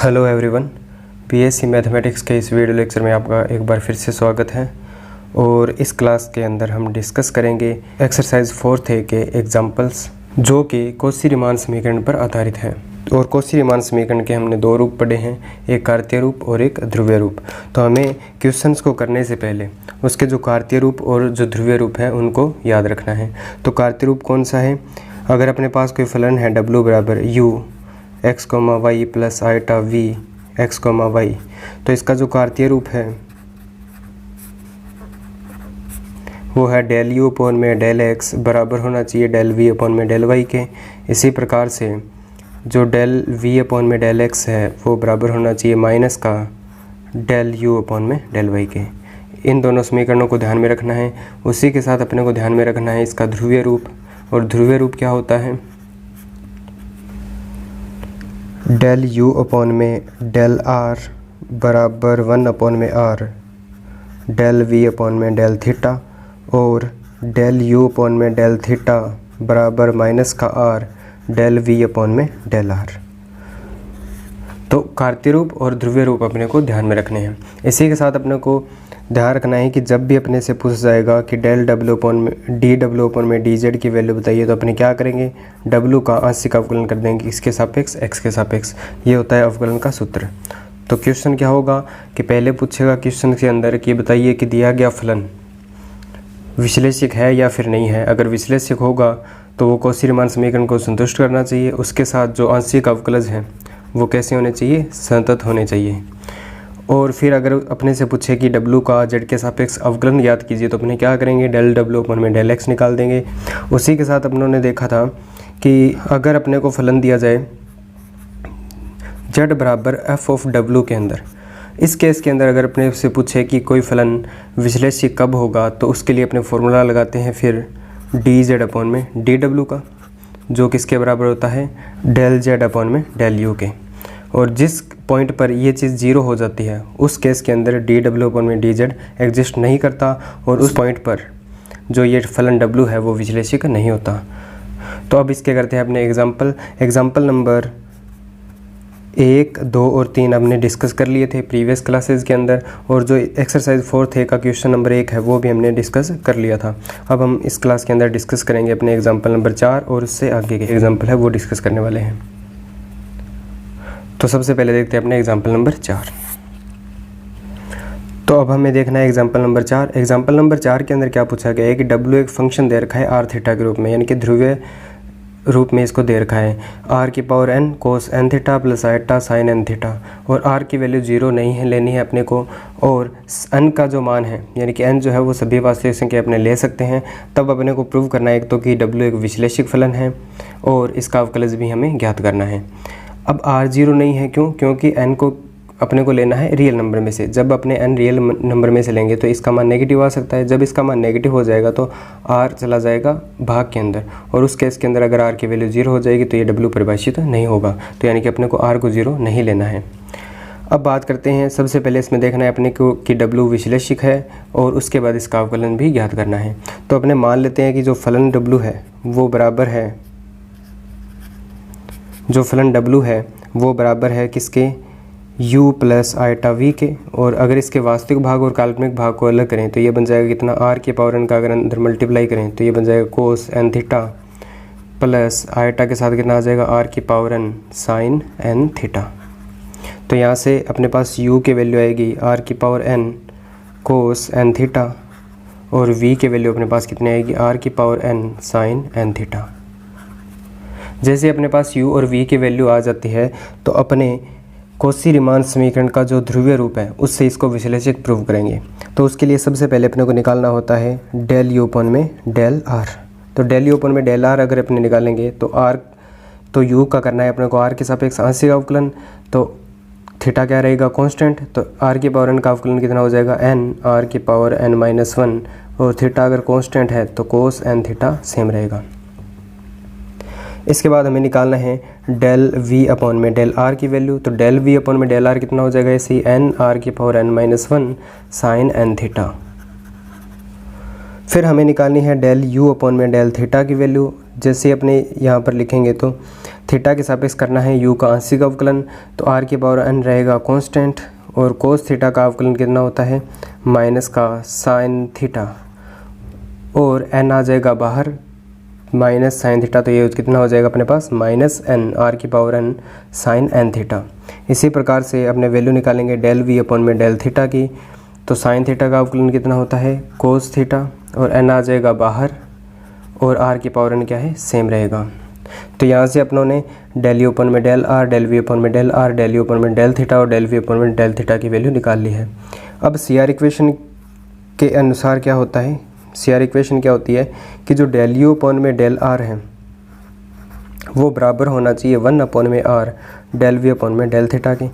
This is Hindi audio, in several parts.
हेलो एवरीवन, बीएससी मैथमेटिक्स के इस वीडियो लेक्चर में आपका एक बार फिर से स्वागत है। और इस क्लास के अंदर हम डिस्कस करेंगे एक्सरसाइज 4 के एग्जांपल्स जो कि कौशी-रीमान समीकरण पर आधारित है। और कौशी-रीमान समीकरण के हमने दो रूप पढ़े हैं, एक कार्तीय रूप और एक ध्रुवीय रूप। तो हमें क्वेश्चंस को करने से पहले उसके जो कार्तीय रूप और जो ध्रुवीय रूप है उनको याद रखना है। तो कार्तीय रूप कौन सा है? अगर अपने पास कोई फलन है W बराबर u x, y plus eta v x, y, तो इसका जो कार्तीय रूप है वो है डेल u अपॉन में डेल x बराबर होना चाहिए डेल v अपॉन में डेल y के। इसी प्रकार से जो डेल v अपॉन में डेल x है वो बराबर होना चाहिए माइनस का डेल u अपॉन में डेल y के। इन दोनों समीकरणों को ध्यान में रखना है। उसी के साथ अपने को ध्यान में रखना है इसका ध्रुवीय रूप। और ध्रुवीय रूप क्या होता है? डेल u अपॉन में डेल r बराबर 1 अपॉन में r डेल v अपॉन में डेल थीटा और डेल u अपॉन में डेल थीटा बराबर माइनस का r डेल v अपॉन में डेल r। तो कार्तीय रूप और ध्रुवीय रूप अपने को ध्यान में रखने हैं। इसी के साथ अपने को ध्यान रखना है कि जब भी अपने से पूछा जाएगा कि डेल w अपॉन में dw अपॉन में dz की वैल्यू बताइए, तो अपने क्या करेंगे? w का आंशिक अवकलन कर देंगे इसके सापेक्ष x के सापेक्ष। ये होता है अवकलन का सूत्र। तो क्वेश्चन क्या होगा कि पहले पूछेगा क्वेश्चन के अंदर कि बताइए कि दिया गया फलन विश्लेषिक है या फिर नहीं है। अगर विश्लेषिक होगा तो वो कौशी-रीमान समीकरण को संतुष्ट करना चाहिए। उसके साथ जो आंशिक अवकलज हैं वो कैसे होने चाहिए? संतत होने चाहिए। और फिर अगर अपने से पूछे कि w का z के सापेक्ष अवकलन ज्ञात कीजिए, तो अपने क्या करेंगे? डेल w अपॉन में डेल x निकाल देंगे। उसी के साथ अपनों ने देखा था कि अगर अपने को फलन दिया जाए z बराबर f ऑफ w के अंदर, इस केस के अंदर अगर अपने से पूछे कि कोई फलन विश्लेषिक कब होगा, तो उसके लिए अपने फॉर्मूला लगाते हैं फिर dz अपॉन में dw का, जो किसके बराबर होता है? डेल z अपॉन में डेल u के। और जिस पॉइंट पर ये चीज़ जीरो हो जाती है उस केस के अंदर dw अपॉन में dz एग्जिस्ट नहीं करता और उस पॉइंट पर जो ये फलन w है वो विश्लेषिक नहीं होता। तो अब इसके करते हैं अपने एग्जाम्पल नंबर 1, 2 और 3 हमने डिस्कस कर लिए थे प्रीवियस क्लासेस के अंदर। और जो एक्सरसाइज 4 का क्वेश्चन नंबर 1 है वो भी हमने डिस्कस कर लिया था। अब हम इस क्लास के अंदर डिस्कस करेंगे अपने एग्जाम्पल नंबर 4 और उससे आगे के एग्जाम्पल है वो डिस्कस करने वाले हैं। तो सबसे पहले देखते हैं अपने एग्जाम्पल नंबर 4। तो अब हमें देखना है एग्जाम्पल नंबर 4। एग्जाम्पल नंबर 4 के अंदर क्या पूछा गया है कि w एक फंक्शन दे रखा है r थीटा के रूप में, यानी कि ध्रुवीय रूप में इसको दे रखा है r की power n cos n theta plus iota sine n theta. और r की वैल्यू 0 नहीं है लेनी है अपने को। और n का जो मान है यानी कि n जो है वो सभी वास्तविक संख्या अपने ले सकते हैं। तब अपने को प्रूव करना है एक तो कि w एक विश्लेषिक फलन है और इसका अवकलज भी हमें ज्ञात करना है। अब r 0 नहीं है, क्यों? क्योंकि n को अपने को लेना है रियल नंबर में से। जब अपने n रियल नंबर में से लेंगे तो इसका मान नेगेटिव आ सकता है। जब इसका मान नेगेटिव हो जाएगा तो r चला जाएगा भाग के अंदर, और उस केस के अंदर अगर r की वैल्यू 0 हो जाएगी तो ये w परिभाषित नहीं होगा। तो यानी कि अपने को r को 0 नहीं लेना है। अब बात करते हैं, सबसे पहले इसमें देखना है अपने को कि w विश्लेषिक है और उसके बाद इसका अवकलन भी ज्ञात करना है। तो अपने मान लेते हैं कि जो फलन w है वो बराबर है किसके? u प्लस आइटा v के। और अगर इसके वास्तविक भाग और काल्पनिक भाग को अलग करें तो ये बन जाएगा कितना? r के पावर n का अगर अंदर मल्टीप्लाई करें तो ये बन जाएगा cos n theta plus iota के साथ कितना आ जाएगा? r की power n sine n theta. तो यहाँ से अपने पास u की वैल्यू आएगी r की power n cos n theta और v की वैल्यू अपने पास कितनी आएगी? r की power n sine n theta. जैसे अपने पास u और v की वैल्यू आ जाती है तो अपने कौशी-रीमान समीकरण का जो ध्रुवीय रूप है उससे इसको विश्लेषिक प्रूव करेंगे। तो उसके लिए सबसे पहले अपने को निकालना होता है डेल u अपॉन में डेल r। तो डेल u अपॉन में डेल r अगर अपने निकालेंगे तो u का करना है अपने को r के सापेक्ष आंशिक अवकलन। तो थीटा क्या रहेगा? कांस्टेंट। तो r की पावर n का अवकलन कितना हो जाएगा? n r की पावर n माइनस 1। और थीटा अगर कांस्टेंट है तो कोस n थीटा सेम रहेगा। इसके बाद हमें निकालना है डेल v अपॉन में डेल r की वैल्यू। तो डेल v अपॉन में डेल r कितना हो जाएगा? ऐसे ही n r की power n minus 1 sine n theta. फिर हमें निकालनी है डेल u अपॉन में डेल थीटा की वैल्यू। जैसे अपने यहाँ पर लिखेंगे तो थीटा के सापेक्ष करना है u का आंशिक अवकलन, तो r की पावर n रहेगा कांस्टेंट, और कोस थीटा का अवकलन कितना होता है माइनस का साइन थीटा, और n आ जाएगा बाहर माइनस साइन थीटा, तो ये कितना हो जाएगा अपने पास माइनस n r की power n sine n theta. इसी प्रकार से अपने वैल्यू निकालेंगे डेल v अपॉन में डेल थीटा की, तो साइन थीटा का अवकलन कितना होता है कोस थीटा, और n आ जाएगा बाहर, और r की पावर n क्या है सेम रहेगा। तो यहाँ से अपनों ने डेल यू अपन में डेल आर, डेल वी अपन में डेल आर, डेल यू अपन में डेल थीटा और डेल वी अपन में डेल थीटा की वैल्यू निकाल ली है। अब सी आर इक्वेशन के अनुसार क्या होता है, सी आर इक्वेशन क्या होती है कि जो डेल यू अपन में डेल आर है वो बराबर होना चाहिए 1 अपन में आर डेल वी अपन में डेल थीटा के।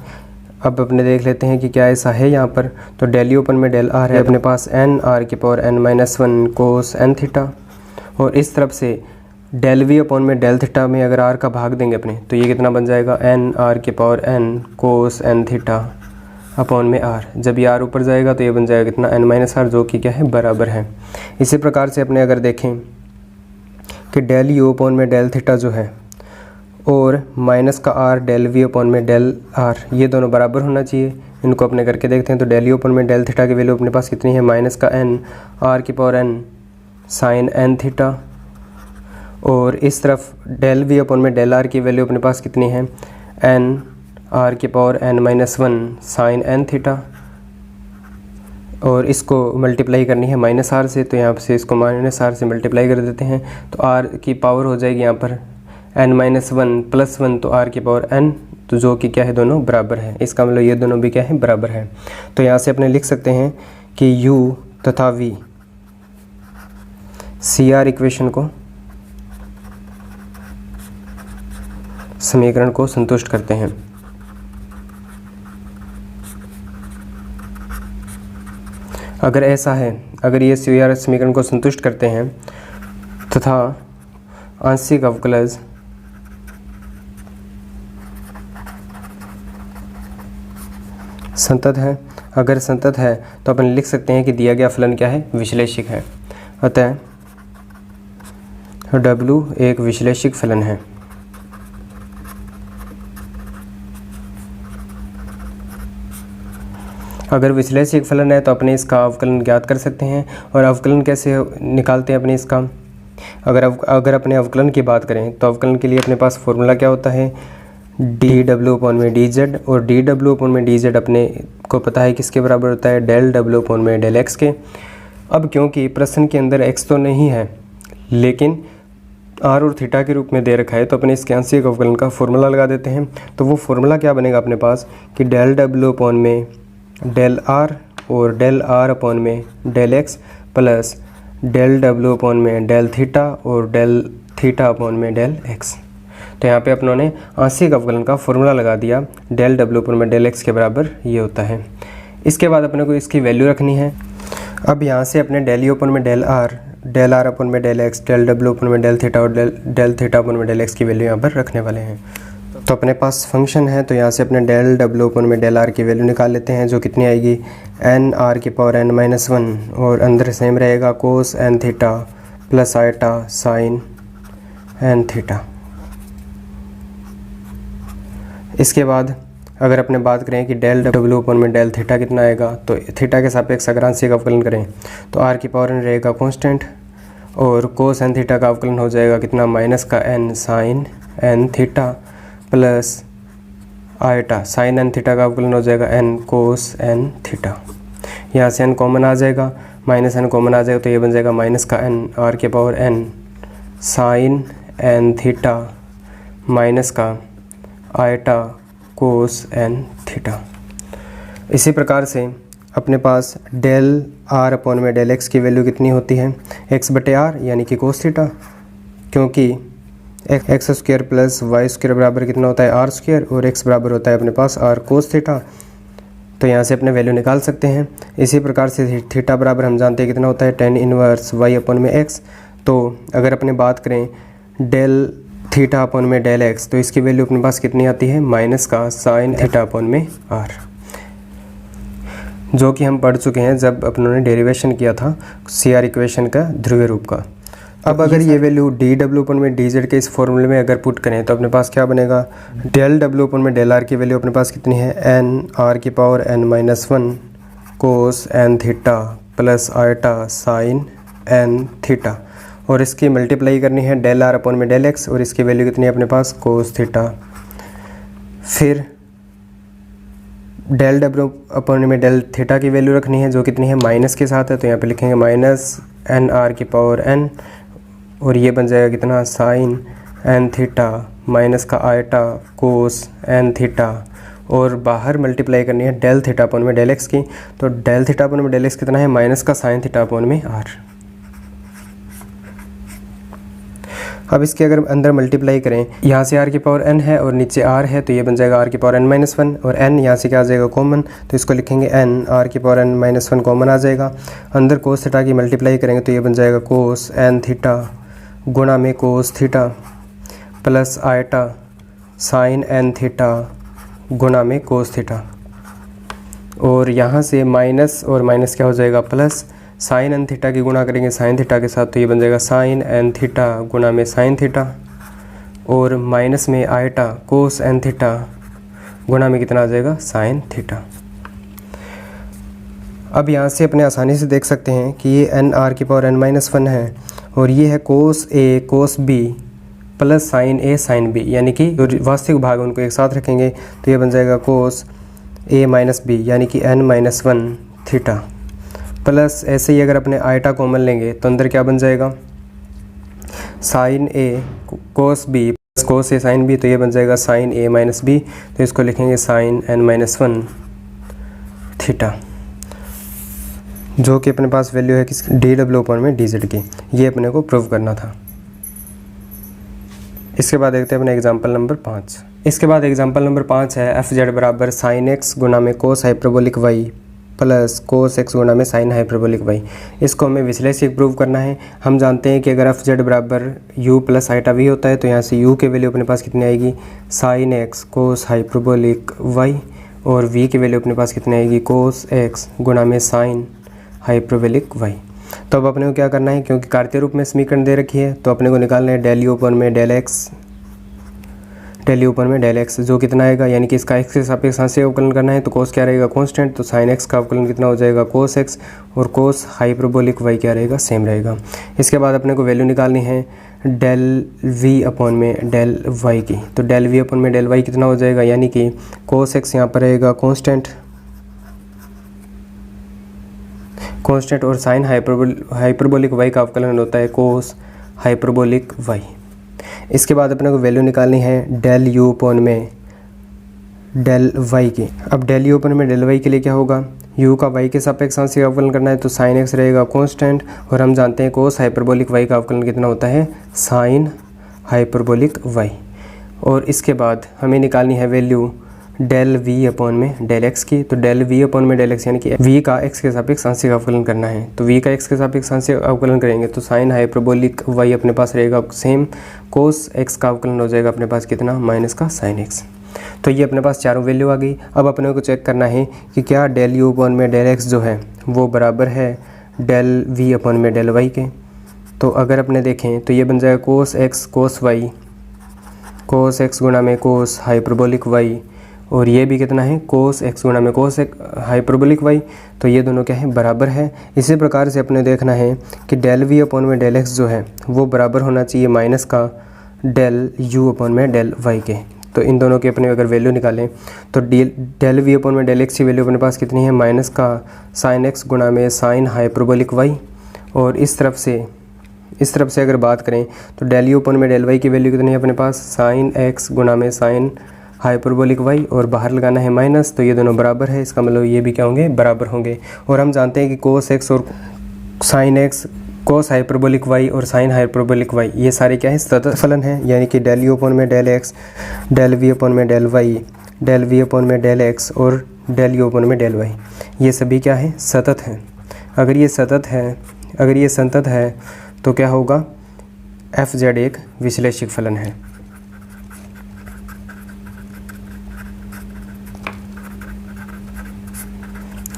अब अपने देख लेते हैं कि क्या ऐसा है यहाँ पर। तो डेल यू अपन में डेल आर है अपने पास एन आर की पावर एन माइनस 1 कोस एन थीटा, और इस तरफ से डेल वी अपॉन में डेल थीटा में अगर आर का भाग देंगे अपने, तो ये कितना बन जाएगा एन आर की power n cos n theta upon में आर। जब ये आर ऊपर जाएगा तो ये बन जाएगा कितना एन माइनस आर, जो कि क्या है बराबर है। इसी प्रकार से अपने अगर देखें कि डेल यू अपॉन में डेल थीटा जो है और माइनस का आर डेल वी अपॉन में डेल आर, ये दोनों बराबर होना चाहिए। इनको अपने करके देखते हैं। तो डेल यू अपॉन में डेल थीटा की वैल्यू अपने पास कितनी है माइनस का एन आर की power n sine n theta, और इस तरफ डेल वी अपॉन में डेल आर की वैल्यू अपने पास कितनी है एन आर की power n minus 1 sine n theta, और इसको मल्टीप्लाई करनी है माइनस आर से, तो यहाँ से इसको माइनस आर से मल्टीप्लाई कर देते हैं। तो आर की पावर हो जाएगी यहाँ पर एन माइनस 1 प्लस 1, तो आर की पावर एन, तो जो कि क्या है दोनों बराबर है। इसका मतलब ये दोनों भी क्या है बराबर है। तो यहाँ से अपने लिख सकते हैं कि u तथा v सी आर इक्वेशन को समीकरण को संतुष्ट करते हैं। अगर ऐसा है, अगर ये सी आर समीकरण को संतुष्ट करते हैं तथा आंशिक अवकलज संतत है, अगर संतत है तो अपन लिख सकते हैं कि दिया गया फलन क्या है विश्लेषिक है। अतः W एक विश्लेषिक फलन है। अगर विश्लेषिक फलन है तो अपने इसका अवकलन ज्ञात कर सकते हैं। और अवकलन कैसे निकालते हैं अपने इसका, अगर अपने अवकलन की बात करें तो अवकलन के लिए अपने पास फॉर्मूला क्या होता है डी डब्ल्यू अपॉन में डी जेड, और डी डब्ल्यू अपॉन में डी जेड अपने को पता है किसके बराबर होता है डेल डब्ल्यू अपॉन में डेल एक्स के। अब क्योंकि प्रश्न के अंदर एक्स तो नहीं है लेकिन आर और थीटा के रूप में दे रखा है, तो अपने इसके आंशिक अवकलन का फॉर्मूला लगा देते हैं। तो वो फॉर्मूला क्या बनेगा अपने पास कि डेल डब्ल्यू अपॉन में डेल आर और डेल आर अपॉन में del x plus del W upon में डेल थीटा और डेल थीटा अपॉन में डेल एक्स। तो यहाँ पे अपनों ने आंशिक अवकलन का फॉर्मूला लगा दिया, डेल डब्ल्यू अपॉन में डेल एक्स के बराबर ये होता है। इसके बाद अपने को इसकी वैल्यू रखनी है। अब यहाँ से अपने डेल यू अपॉन में डेल आर अपॉन में del x, del W upon में डेल थीटा और डेल थीटा अपॉन में डेल एक्स की वैल्यू यहाँ पर रखने वाले हैं। तो अपने पास फंक्शन है, तो यहाँ से अपने डेल डब्ल्यू अपॉन में डेल आर की वैल्यू निकाल लेते हैं, जो कितनी आएगी एन आर की पावर एन माइनस 1, और अंदर सेम रहेगा cos n theta plus iota sine n theta. इसके बाद अगर अपने बात करें कि डेल डब्ल्यू अपॉन में डेल थीटा कितना आएगा, तो थीटा के सापेक्ष अगर आंशिक अवकलन करें तो आर की पावर एन रहेगा कांस्टेंट, और कोस एन थीटा का अवकलन हो जाएगा कितना माइनस का n sine n theta plus iota sine n theta का अवकलन हो जाएगा एन कोस एन थीटा। यहाँ से एन कॉमन आ जाएगा, माइनस एन कॉमन आ जाएगा, तो ये बन जाएगा माइनस का एन आर के power n sine n theta minus का आइटा कोस एन थीटा। इसी प्रकार से अपने पास डेल आर अपॉन में डेल एक्स की वैल्यू कितनी होती है एक्स बटे आर यानी कि कोस थीटा, क्योंकि x square plus y square बराबर कितना होता है आर स्क्वायर, और एक्स बराबर होता है अपने पास आर कोस थीटा। तो यहाँ से अपने वैल्यू निकाल सकते हैं। इसी प्रकार से थीटा बराबर हम जानते हैं कितना होता है tan इनवर्स वाई अपॉन में एक्स। तो अगर अपने बात करें डेल थीटा अपॉन में डेल एक्स, तो इसकी वैल्यू अपने पास कितनी आती है माइनस का साइन थीटा अपॉन में आर, जो कि हम पढ़ चुके हैं जब अपनों ने डेरिवेशन किया था सी आर इक्वेशन का ध्रुवीय रूप का। अब अगर ये वैल्यू डी डब्ल्यू अपन में डी जेड के इस फॉर्मूले में अगर पुट करें तो अपने पास क्या बनेगा, डेल डब्ल्यू अपन में डेल आर की वैल्यू अपने पास कितनी है, एन आर की power n minus one cos n theta plus iota sine n theta, और इसकी मल्टीप्लाई करनी है डेल आर अपन में डेल एक्स, और इसकी वैल्यू कितनी है अपने पास कोस थीटा। फिर डेल डब्ल्यू अपन में डेल थीटा की वैल्यू रखनी है जो कितनी है माइनस के साथ है, तो यहाँ पे लिखेंगे माइनस एन आर की पावर एन, और ये बन जाएगा कितना साइन एन थीटा माइनस का आयटा कोस एन थीटा, और बाहर मल्टीप्लाई करनी है डेल थीटा अपन में डेल एक्स की, तो डेल थीटा अपन में डेल एक्स कितना है माइनस का साइन थीटा अपन में आर। अब इसके अगर अंदर मल्टीप्लाई करें, यहाँ से आर की पावर एन है और नीचे आर है, तो ये बन जाएगा आर की पावर एन माइनस वन, और एन यहाँ से क्या आ जाएगा कॉमन, तो इसको लिखेंगे एन आर की power n minus one common आ जाएगा। अंदर कोस थीटा की मल्टीप्लाई करेंगे तो ये बन जाएगा कोस एन थीटा गुणा में cos theta plus iota sine n theta गुणा में कोस थीटा, और यहाँ से माइनस और माइनस क्या हो जाएगा प्लस, साइन एन थीटा की गुणा करेंगे साइन थीटा के साथ तो ये बन जाएगा साइन एन थीटा गुणा में साइन थीटा, और माइनस में आयटा कोस एन थीटा गुणा में कितना आ जाएगा साइन थीटा। अब यहाँ से अपने आसानी से देख सकते हैं कि ये एन आर की पावर एन माइनस वन है, और ये है कोस ए कोस बी प्लस साइन ए साइन बी, यानी कि जो वास्तविक भाग उनको एक साथ रखेंगे तो ये बन जाएगा कोस ए माइनस बी यानी कि n minus one theta, plus ऐसे ही अगर अपने आयटा कॉमन लेंगे तो अंदर क्या बन जाएगा साइन ए कोस बी प्लस कोस ए साइन बी, तो ये बन जाएगा साइन ए माइनस बी, तो इसको लिखेंगे sine n minus one theta, जो कि अपने पास वैल्यू है किस डी डब्ल्यू अपन में डी जेड की। ये अपने को प्रूव करना था। इसके बाद देखते हैं अपने एग्जांपल नंबर 5। इसके बाद एग्जांपल नंबर 5 है एफ जेड बराबर साइन एक्स गुना में cos hyperbolic y plus cos x गुना में साइन हाइपरबोलिक वाई। इसको हमें विश्लेषिक प्रूव करना है। हम जानते हैं कि अगर एफ जेड बराबर यू प्लस आइटा वी होता है तो यहाँ से यू की वैल्यू अपने पास कितनी आएगी sign x cos hyperbolic y, और वी की वैल्यू अपने पास कितनी आएगी कोस एक्स गुना में साइन हाइपरबोलिक वाई। तो अब अपने को क्या करना है, क्योंकि कार्तीय रूप में समीकरण दे रखी है तो अपने को निकालना है डेल यू अपन में डेल एक्स, डेल यू अपन में डेल एक्स जो कितना आएगा, यानी कि इसका एक्स के सापेक्ष से अवकलन करना है तो कोस क्या रहेगा कांस्टेंट, तो साइन एक्स का अवकलन कितना हो जाएगा कोस एक्स, और कोस हाइपरबोलिक वाई क्या रहेगा सेम रहेगा। इसके बाद अपने को वैल्यू निकालनी है डेल वी अपन में डेल वाई की, तो डेल वी अपन में डेल वाई कितना हो जाएगा, यानी कि कोस एक्स यहाँ पर रहेगा कांस्टेंट और साइन हाइपरबोलिक वाई का अवकलन होता है कोस हाइपरबोलिक वाई। इसके बाद अपने को वैल्यू निकालनी है डेल यू अपन में डेल वाई की। अब डेल यू अपन में डेल वाई के लिए क्या होगा, यू का वाई के सापेक्ष आंशिक अवकलन करना है तो साइन एक्स रहेगा कांस्टेंट, और हम जानते हैं कोस हाइपरबोलिक वाई का अवकलन कितना होता है साइन हाइपरबोलिक वाई। और इसके बाद हमें निकालनी है वैल्यू डेल वी अपॉन में डेल एक्स की, तो डेल वी अपॉन में डेल एक्स यानी कि वी का एक्स के सापेक्ष आंशिक अवकलन करना है, तो वी का एक्स के सापेक्ष आंशिक अवकलन करेंगे तो साइन हाइपरबोलिक वाई अपने पास रहेगा सेम, कोस एक्स का अवकलन हो जाएगा अपने पास कितना माइनस का साइन एक्स। तो ये अपने पास चारों वैल्यू आ गई। अब अपने को चेक करना है कि क्या डेल यू अपॉन में डेल एक्स जो है वो बराबर है डेल वी अपॉन में डेल वाई के। तो अगर अपने देखें तो ये बन जाएगा cos x cos y, cos x गुणा में कोस हाइपरबोलिक वाई, और ये भी कितना है कोस एक्स गुणा में कोस हाइपरबोलिक वाई, तो ये दोनों क्या है बराबर है। इसी प्रकार से अपने देखना है कि डेल वी अपॉन में डेल एक्स जो है वो बराबर होना चाहिए माइनस का डेल यू अपॉन में डेल वाई के। तो इन दोनों की अपने अगर वैल्यू निकालें तो डेल वी अपॉन में डेल एक्स की वैल्यू अपने पास कितनी है माइनस का साइन एक्स गुणा में साइन हाइपरबोलिक वाई, और इस तरफ से अगर बात करें तो डेल यू अपॉन में डेल वाई की वैल्यू कितनी है अपने पास साइन एक्स गुणा में साइन हाइपरबोलिक वाई, और बाहर लगाना है माइनस, तो ये दोनों बराबर है, इसका मतलब ये भी क्या होंगे बराबर होंगे। और हम जानते हैं कि कोस एक्स और sine x, cos hyperbolic y और साइन हाइपरबोलिक वाई ये सारे क्या है सतत फलन हैं, यानी कि डेल यू अपॉन में del x, del v upon में del y, del v upon में डेल एक्स और डेल यू अपॉन में डेल वाई, ये सभी क्या है सतत हैं। अगर ये संतत है तो क्या होगा एफ जेड एक विश्लेषिक फलन है।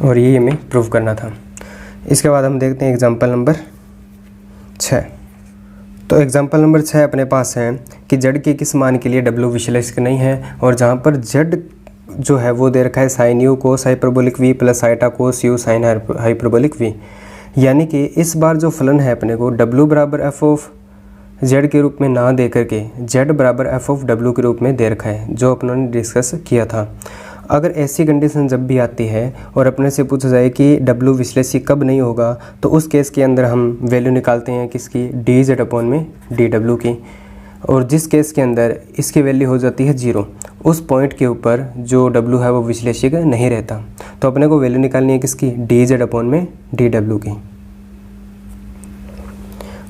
और ये हमें प्रूव करना था। इसके बाद हम देखते हैं एग्जांपल नंबर 6। तो एग्जाम्पल नंबर 6 अपने पास है कि जेड के किस मान के लिए डब्ल्यू विश्लेषक नहीं है, और जहाँ पर जेड जो है वो दे रखा है sine u cos hyperbolic v plus iota cos u sine hyperbolic v. यानी कि इस बार जो फलन है अपने को डब्ल्यू बराबर एफ ऑफ जेड के रूप में ना दे करके जेड बराबर एफ ऑफ डब्ल्यू के रूप में दे रखा है, जो अपनों ने डिस्कस किया था। अगर ऐसी कंडीशन जब भी आती है और अपने से पूछा जाए कि डब्ल्यू विश्लेषी कब नहीं होगा, तो उस केस के अंदर हम वैल्यू निकालते हैं किसकी, डी जेड अपॉन में डी डब्ल्यू की। और जिस केस के अंदर इसकी वैल्यू हो जाती है 0, उस पॉइंट के ऊपर जो डब्ल्यू है वो विश्लेषिक नहीं रहता। तो अपने को वैल्यू निकालनी है किसकी, डी जेड अपॉन में डी डब्ल्यू की।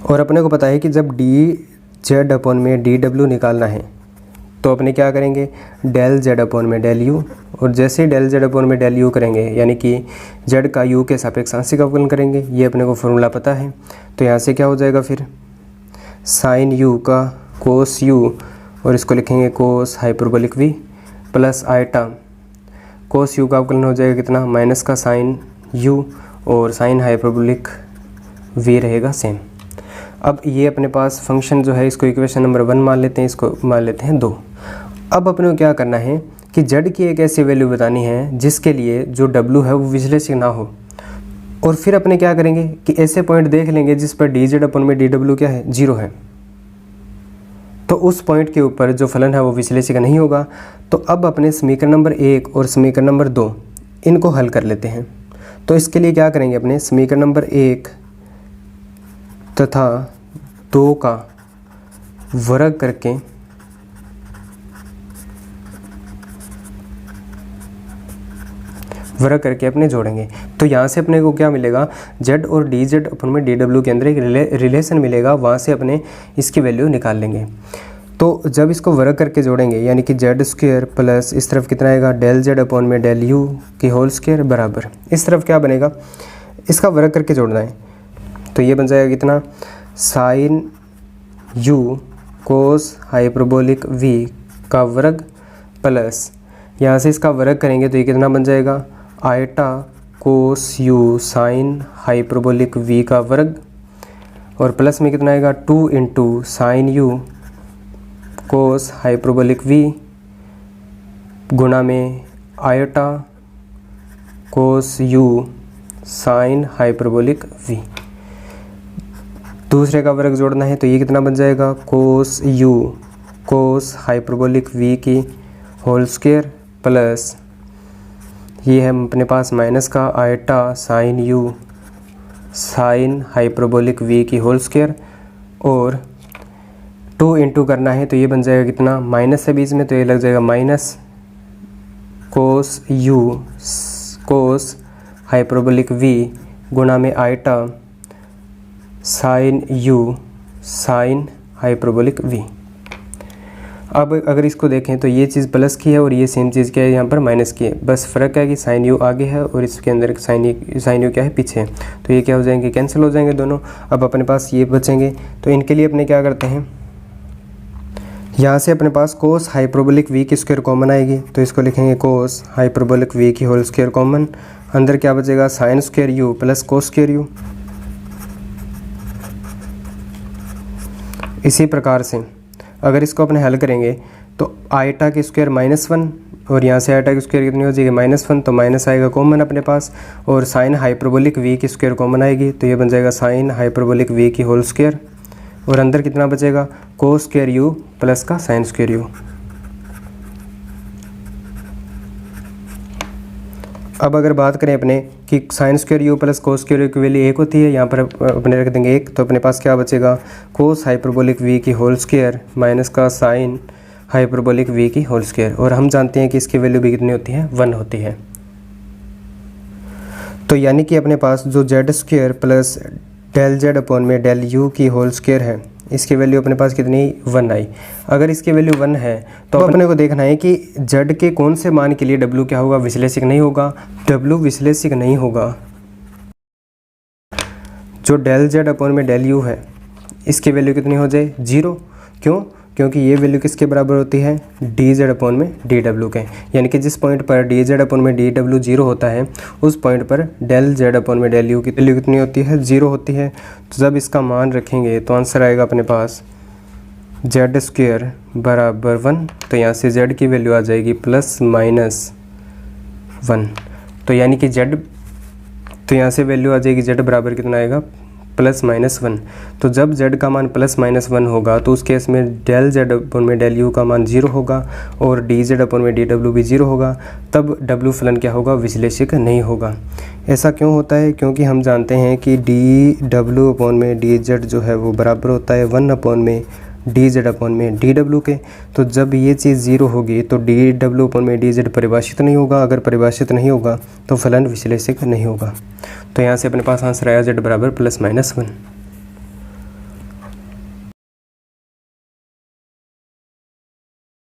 और अपने को पता है कि जब डी जेड अपॉन में डी डब्ल्यू निकालना है तो अपने क्या करेंगे, डेल जेड अपॉन में डेल यू। और जैसे ही डेल जेड अपॉन में डेल यू करेंगे यानी कि जेड का यू के सापेक्ष आंशिक अवकलन करेंगे, ये अपने को फॉर्मूला पता है। तो यहाँ से क्या हो जाएगा फिर, साइन यू का कोस यू, और इसको लिखेंगे cos hyperbolic v plus iota cos u का अवकलन हो जाएगा कितना, माइनस का साइन यू, और साइन हाइपरबोलिक वी रहेगा सेम। अब ये अपने पास फंक्शन जो है इसको इक्वेशन नंबर 1 मान लेते हैं, इसको मान लेते हैं 2। अब अपने को क्या करना है कि जेड की एक ऐसी वैल्यू बतानी है जिसके लिए जो डब्ल्यू है वो विश्लेषक ना हो। और फिर अपने क्या करेंगे कि ऐसे पॉइंट देख लेंगे जिस पर डी जेड अपन में डी डब्ल्यू क्या है, 0 है। तो उस पॉइंट के ऊपर जो फलन है वो विश्लेषक नहीं होगा। तो अब अपने समीकरण नंबर 1 और समीकरण नंबर 2 इनको हल कर लेते हैं। तो इसके लिए क्या करेंगे, अपने समीकरण नंबर 1 तथा 2 का वर्ग करके अपने जोड़ेंगे। तो यहाँ से अपने को क्या मिलेगा, जेड और डी जेड अपन में डी डब्ल्यू के अंदर एक रिलेशन मिलेगा, वहाँ से अपने इसकी वैल्यू निकाल लेंगे। तो जब इसको वर्ग करके जोड़ेंगे यानी कि जेड स्क्वायर प्लस इस तरफ कितना आएगा, डेल जेड अपॉन में डेल यू की होल स्क्वायर बराबर इस तरफ क्या बनेगा, इसका वर्ग करके जोड़ना है। तो ये बन जाएगा कितना, sine u cos hyperbolic v का वर्ग प्लस यहाँ से इसका वर्ग करेंगे तो ये कितना बन जाएगा, iota cos u sine hyperbolic v का वर्ग, और प्लस में कितना आएगा 2 into sine u cos hyperbolic v गुणा में iota cos u sine hyperbolic v. दूसरे का वर्ग जोड़ना है तो ये कितना बन जाएगा, cos u cos hyperbolic v की होल स्क्वायर प्लस ये है अपने पास माइनस का iota sine u sine hyperbolic v की होल स्क्वायर, और 2 इंटू करना है तो ये बन जाएगा कितना, माइनस है बीच में तो ये लग जाएगा minus cos u cos hyperbolic v गुणा में iota sine u sine hyperbolic v. अब अगर इसको देखें तो ये चीज़ प्लस की है और ये सेम चीज़ क्या है यहाँ पर माइनस की है, बस फ़र्क है कि साइन यू आगे है और इसके अंदर साइन यू क्या है पीछे। तो ये क्या हो जाएंगे, कैंसिल हो जाएंगे दोनों। अब अपने पास ये बचेंगे तो इनके लिए अपने क्या करते हैं, यहाँ से अपने पास कोस हाइपरबोलिक वी की स्क्वायर कॉमन आएगी तो इसको लिखेंगे कोस हाइपरबोलिक वी की होल स्क्वायर कॉमन, अंदर क्या बचेगा sine square you plus cos square you. इसी प्रकार से अगर इसको अपने हल करेंगे तो आइटा की स्क्वायर -1 और यहाँ से आइटा की स्क्वायर कितनी हो जाएगी -1, तो माइनस आएगा कॉमन अपने पास, और साइन हाइपरबोलिक वी की स्क्वायर कॉमन आएगी तो ये बन जाएगा साइन हाइपरबोलिक वी की होल स्क्वायर, और अंदर कितना बचेगा कोस स्क्वायर यू प्लस का साइन स्क्वायर यू। अब अगर बात करें अपने कि sine square you plus cos square you की वैल्यू 1 होती है, यहाँ पर अपने रख देंगे 1, तो अपने पास क्या बचेगा कोस हाइपरबोलिक वी की होल स्क्वायर माइनस का साइन हाइपरबोलिक वी की होल स्क्वायर, और हम जानते हैं कि इसकी वैल्यू भी कितनी होती है, 1 होती है। तो यानी कि अपने पास जो z square plus del z upon में डेल यू की होल स्क्वायर है, इसकी वैल्यू अपने पास कितनी 1 आई। अगर इसकी वैल्यू 1 है तो अपने को देखना है कि जेड के कौन से मान के लिए डब्ल्यू क्या होगा, विश्लेषक नहीं होगा। डब्ल्यू विश्लेषक नहीं होगा जो डेल जेड अपॉन में डेल यू है, इसकी वैल्यू कितनी हो जाए 0। क्यों, क्योंकि ये वैल्यू किसके बराबर होती है, डी जेड अपॉन में डी डब्ल्यू के। यानी कि जिस पॉइंट पर डी जेड अपॉन में डी डब्ल्यू जीरो होता है उस पॉइंट पर डेल जेड अपॉन में डेल यू की वैल्यू कितनी होती है, जीरो होती है। तो जब इसका मान रखेंगे तो आंसर आएगा अपने पास जेड स्क्वायर बराबर 1। तो यहाँ से जेड की वैल्यू आ जाएगी प्लस माइनस 1। तो यानी कि जेड, तो यहाँ से वैल्यू आ जाएगी जेड बराबर कितना आएगा, प्लस माइनस 1। तो जब z का मान प्लस माइनस 1 होगा तो उस केस में डेल जेड अपन में डेल यू का मान 0 होगा और डी जेड अपन में डी डब्ल्यू भी 0 होगा। तब डब्ल्यू फलन क्या होगा, विश्लेषक नहीं होगा। ऐसा क्यों होता है, क्योंकि हम जानते हैं कि डी डब्ल्यू अपन में डी जेड जो है वो बराबर होता है 1 अपन में डी जेड अपन में डी डब्ल्यू के। तो जब ये चीज़ 0 होगी तो डी डब्ल्यू अपन में डी जेड परिभाषित नहीं होगा। अगर परिभाषित नहीं होगा तो फलन विश्लेषक नहीं होगा। तो यहाँ से अपने पास आंसर आया जेड बराबर प्लस माइनस 1।